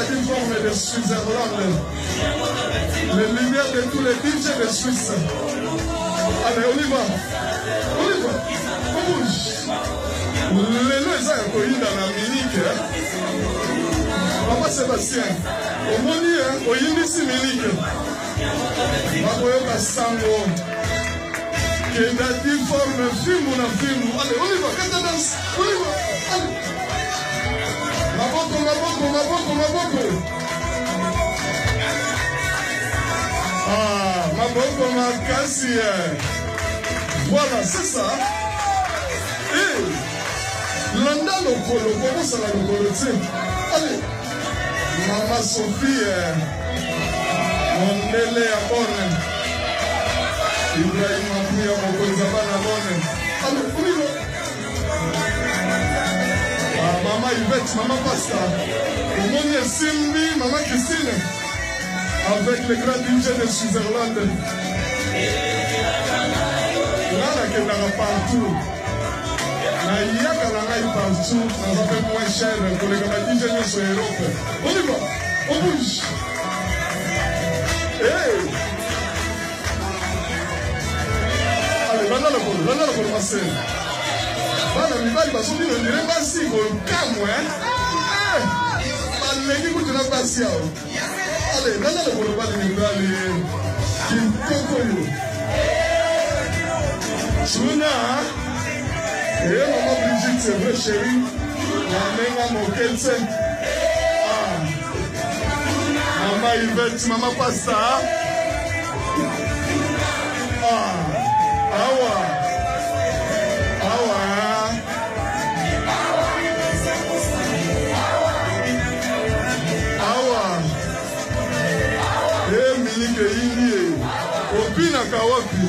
d'une forme de Switzerland. Les lumières de tous les DJ de Suisse. Allez, on y va. On y va. On bouge. Les lois, ça y est dans la Munich. Papa Sébastien. Au moni, au Yindisi Munich. Maboyoka Sango. Que la forme film ou la film. Allez, on y va. Qu'est-ce que danse? On y va. Allez. Maboko. Ah, Maboko Makasi. Voilà, c'est ça. Et Landa Lokolo, comment ça la Lokolo? Allez, Maman Sophie, mon Nélé à Bonne. Ibrahim Mapouya, mon Kozabana à Bonne. Allez, on y va. Maman Yvette, Maman Pasta, Monia Simbi, Maman Christine, avec les grands DJ de Switzerland. Là, la Kénara partout. La Yaka la Naï partout, ça va faire moins cher pour les grands DJ sur Europe. On y va, on bouge. Hey! Allez, va dans le bol, ma sœur. Bana mibali basoki na ndire basi kokamwe baleki kutuna basi yao. Ale nana le bolo bali mibali kitoko yo tuna maman Brigitte, c'est vrai chérie mamenga moketse maman Yvette, maman Pasta awa Opina kawapi